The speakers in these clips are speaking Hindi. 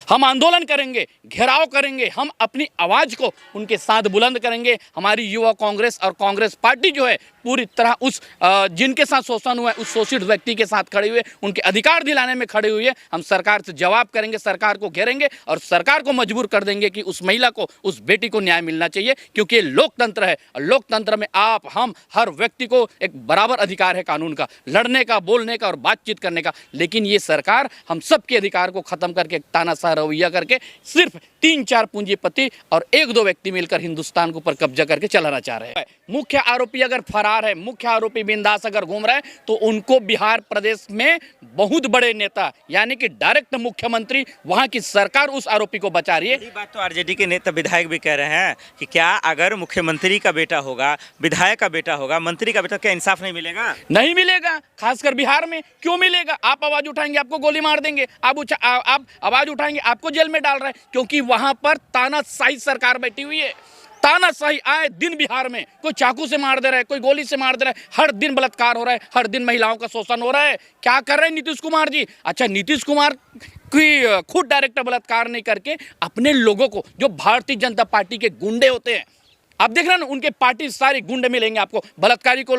हम आंदोलन करेंगे, घेराव करेंगे, हम अपनी आवाज़ को उनके साथ बुलंद करेंगे। हमारी युवा कांग्रेस और कांग्रेस पार्टी जो है पूरी तरह उस जिनके साथ शोषण हुआ है उस शोषित व्यक्ति के साथ खड़े हुए, उनके अधिकार दिलाने में खड़े हुए। हम सरकार से जवाब करेंगे, सरकार को घेरेंगे और सरकार को मजबूर कर देंगे कि उस महिला को, उस बेटी को न्याय मिलना चाहिए, क्योंकि ये लोकतंत्र है और लोकतंत्र में आप, हम, हर व्यक्ति को एक बराबर अधिकार है कानून का, लड़ने का, बोलने का और बातचीत करने का। लेकिन ये सरकार हम सबके अधिकार को खत्म करके, तानाशाह रवैया करके, सिर्फ 3-4 पूंजीपति और 1-2 व्यक्ति मिलकर हिंदुस्तान के ऊपर कब्जा करके चलाना चाह रहे हैं। मुख्य आरोपी अगर फरार है, मुख्य आरोपी बिंदास अगर घूम रहा है, तो उनको बिहार प्रदेश में बहुत बड़े नेता यानी कि डायरेक्ट मुख्यमंत्री, वहां की सरकार उस आरोपी को बचा रही है। ये बात तो आरजेडी के नेता विधायक भी कह रहे हैं कि क्या अगर मुख्यमंत्री का बेटा होगा, विधायक का बेटा होगा, मंत्री का बेटा, क्या इंसाफ नहीं मिलेगा? नहीं मिलेगा, खासकर बिहार में। क्यों मिलेगा? आप आवाज उठाएंगे आपको गोली मार देंगे, आप आवाज उठाएंगे आपको जेल में डाल रहे हैं, क्योंकि वहां पर तानाशाही सरकार बैठी हुई है। तानाशाही आए दिन बिहार में, कोई चाकू से मार दे रहा है, कोई गोली से मार दे रहा है, हर दिन बलात्कार हो रहा है, हर दिन महिलाओं का शोषण हो रहा है। क्या कर रहे हैं नीतीश कुमार जी? अच्छा, नीतीश कुमार की खुद डायरेक्ट बलात्कार नहीं करके अपने लोगों को, जो भारतीय जनता पार्टी के गुंडे होते हैं, आप देख रहे हैं ना, उनके पार्टी सारे गुंडे मिलेंगे आपको। बलात्कारी को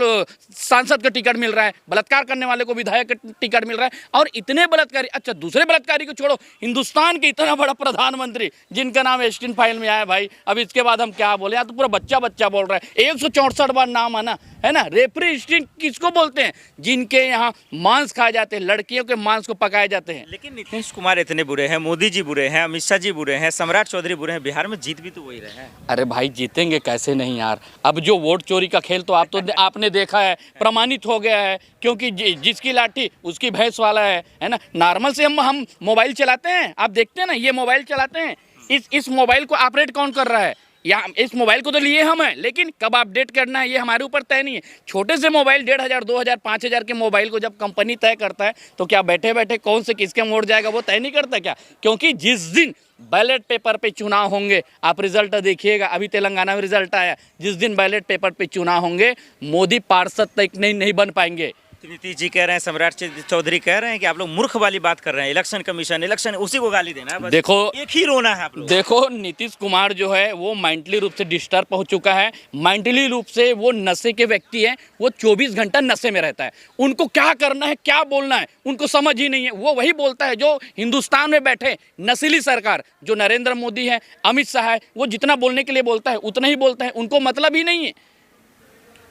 सांसद का टिकट मिल रहा है, बलात्कार करने वाले को विधायक का टिकट मिल रहा है, और इतने बलात्कारी। अच्छा, दूसरे बलात्कारी को छोड़ो, हिंदुस्तान के इतना बड़ा प्रधानमंत्री जिनका नाम एस्टिन फाइल में आया भाई, अब इसके बाद हम क्या बोले? तो पूरा बच्चा बच्चा बोल रहा है। 164 बार नाम आना है ना। रेफरी एस्टिन किसको बोलते हैं? जिनके यहाँ मांस खाए जाते हैं, लड़कियों के मांस को पकाए जाते हैं। लेकिन नीतीश कुमार इतने बुरे हैं, मोदी जी बुरे हैं, अमित शाह जी बुरे हैं, सम्राट चौधरी बुरे हैं, बिहार में जीत भी तो वही रहे हैं। अरे भाई, जीतेंगे कैसे नहीं यार? अब जो वोट चोरी का खेल तो आपने देखा है, प्रमाणित हो गया है, क्योंकि जिसकी लाठी उसकी भैंस वाला है ना। नॉर्मल से हम मोबाइल चलाते हैं, आप देखते हैं ना, ये मोबाइल चलाते हैं, इस मोबाइल को ऑपरेट कौन कर रहा है? या इस मोबाइल को तो लिए हम हैं, लेकिन कब अपडेट करना है ये हमारे ऊपर तय नहीं है। छोटे से मोबाइल 1500, 2000, 5000 के मोबाइल को जब कंपनी तय करता है, तो क्या बैठे बैठे कौन से किसके मोड़ जाएगा वो तय नहीं करता क्या? क्योंकि जिस दिन बैलेट पेपर पे चुनाव होंगे, आप रिजल्ट देखिएगा, अभी तेलंगाना में रिजल्ट आया, जिस दिन बैलेट पेपर पे चुनाव होंगे, मोदी पार्षद तक नहीं बन पाएंगे। नीतीश जी कह रहे हैं, सम्राट चौधरी कह रहे हैं कि आप लोग मूर्ख वाली बात कर रहे हैं। इलेक्शन कमीशन, इलेक्शन उसी को गाली देना है बस। देखो, एक ही रोना है आप लोग। देखो, नीतीश कुमार जो है वो मेंटली रूप से डिस्टर्ब हो चुका है। मेंटली रूप से वो नशे के व्यक्ति हैं, वो 24 घंटा नशे में रहता है। उनको क्या करना है, क्या बोलना है, उनको समझ ही नहीं है। वो वही बोलता है जो हिंदुस्तान में बैठे नस्ली सरकार, जो नरेंद्र मोदी है, अमित शाह है, वो जितना बोलने के लिए बोलता है उतना ही बोलता है, उनको मतलब ही नहीं है।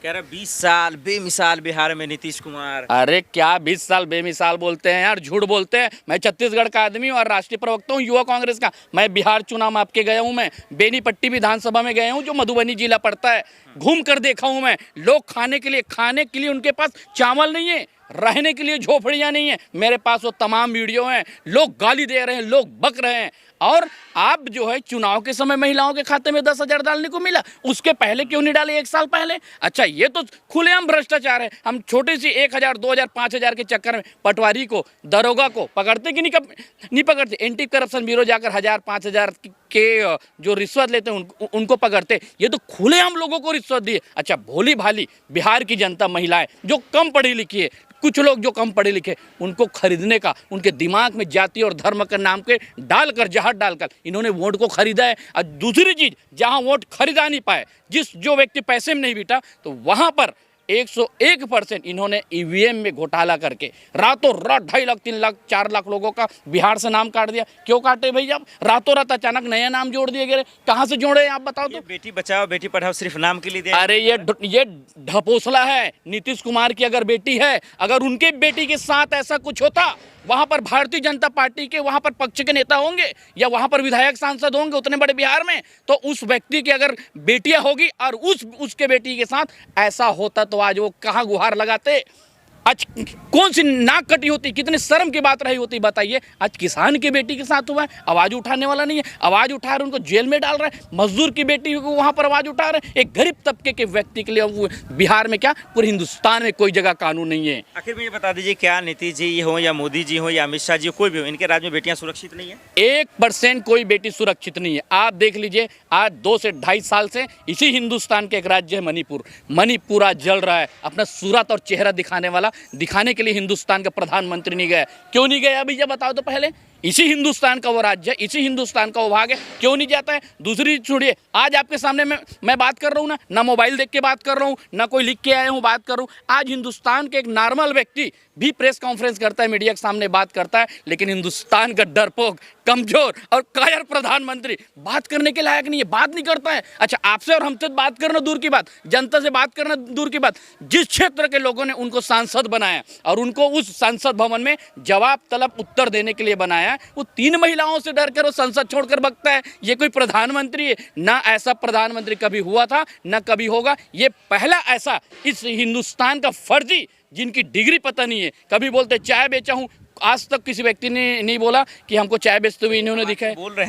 कह रहे 20 साल बेमिसाल बिहार में नीतीश कुमार। अरे क्या 20 साल बेमिसाल बोलते हैं यार, झूठ बोलते हैं। मैं छत्तीसगढ़ का आदमी हूँ और राष्ट्रीय प्रवक्ता हूँ युवा कांग्रेस का। मैं बिहार चुनाव में आपके गया हूँ, मैं बेनीपट्टी विधानसभा में गया हूँ, जो मधुबनी जिला पड़ता है। घूम कर देखा हूँ मैं। लोग खाने के लिए उनके पास चावल नहीं है, रहने के लिए झोपड़ियाँ नहीं है। मेरे पास वो तमाम वीडियो हैं। लोग गाली दे रहे हैं, लोग बक रहे हैं। और आप जो है चुनाव के समय महिलाओं के खाते में 10,000 डालने को मिला, उसके पहले क्यों नहीं डाले 1 साल पहले? अच्छा, ये तो खुलेआम भ्रष्टाचार है। हम छोटी सी 1000, 2000, 5000 के चक्कर में पटवारी को, दरोगा को पकड़ते कि नहीं पकड़ते? एंटी करप्शन ब्यूरो जाकर 1000, 5000 के जो रिश्वत लेते हैं उनको पकड़ते। ये तो खुलेआम लोगों को रिश्वत दिए। अच्छा, भोली भाली बिहार की जनता, महिलाएं जो कम पढ़ी लिखी है, कुछ लोग जो कम पढ़े लिखे, उनको खरीदने का, उनके दिमाग में जाति और धर्म के नाम के डालकर, जहर डालकर इन्होंने वोट को खरीदा है। और दूसरी चीज, जहां वोट खरीदा नहीं पाए, जो व्यक्ति पैसे में नहीं बीता, तो वहां पर 101% इन्होंने ईवीएम में घोटाला करके रातों रात 2.5 लाख, 3 लाख, 4 लाख लोगों का बिहार से नाम काट दिया। क्यों काटे भैया? रातों रात अचानक नया नाम जोड़ दिए गए। कहाँ से जोड़े आप बताओ तो? बेटी बचाओ बेटी पढ़ाओ सिर्फ नाम के लिए दिया। अरे ये ढपोसला है। नीतीश कुमार की अगर बेटी है, अगर उनके बेटी के साथ ऐसा कुछ होता, वहां पर भारतीय जनता पार्टी के वहां पर पक्ष के नेता होंगे या वहां पर विधायक सांसद होंगे उतने बड़े बिहार में, तो उस व्यक्ति की अगर बेटियां होगी और उसके बेटी के साथ ऐसा होता, तो आज वो कहाँ गुहार लगाते? आज कौन सी नाक कटी होती, कितने शर्म की बात रही होती, बताइए। आज किसान की बेटी के साथ हुआ है, आवाज उठाने वाला नहीं है, आवाज उठा रहे उनको जेल में डाल रहा है। मजदूर की बेटी को वहां पर आवाज उठा रहे हैं। एक गरीब तबके के व्यक्ति के लिए बिहार में क्या, पूरे हिंदुस्तान में कोई जगह कानून नहीं है। आखिर में ये बता दीजिए, क्या नीतीश जी हो या मोदी जी हो या अमित शाह जी हो, कोई भी हो, इनके राज्य में बेटियां सुरक्षित नहीं है? 1% कोई बेटी सुरक्षित नहीं है। आप देख लीजिए, आज 2 से 2.5 साल से इसी हिंदुस्तान के एक राज्य है मणिपुर आज जल रहा है। अपना सूरत और चेहरा दिखाने के लिए हिंदुस्तान का प्रधानमंत्री नहीं गया। क्यों नहीं गया भैया, बताओ तो पहले। इसी हिंदुस्तान का वो राज्य है, इसी हिंदुस्तान का वो भाग है, क्यों नहीं जाता है? दूसरी छोड़िए, आज आपके सामने मैं बात कर रहा हूँ ना मोबाइल देख के बात कर रहा हूँ, ना कोई लिख के आया हूँ बात कर रहा हूँ। आज हिंदुस्तान के एक नॉर्मल व्यक्ति भी प्रेस कॉन्फ्रेंस करता है, मीडिया के सामने बात करता है, लेकिन हिंदुस्तान का डरपोक, कमजोर और कायर प्रधानमंत्री बात करने के लायक नहीं है, बात नहीं करता है। अच्छा, आपसे और हमसे बात करना दूर की बात, जनता से बात करना दूर की बात, जिस क्षेत्र के लोगों ने उनको सांसद बनाया और उनको उस संसद भवन में जवाब तलब उत्तर देने के लिए बनाया, वो 3 महिलाओं से डर कर वो संसद छोड़कर भगता है। ये कोई प्रधानमंत्री है? ना ऐसा प्रधानमंत्री कभी हुआ था, ना कभी होगा। ये पहला ऐसा इस हिंदुस्तान का फर्जी, जिनकी डिग्री पता नहीं है। कभी बोलते चाय बेचा हूँ, आज तक किसी व्यक्ति ने नहीं बोला कि हमको चाय बेचते हुए इन्होंने दिखा है। बोल रहे हैं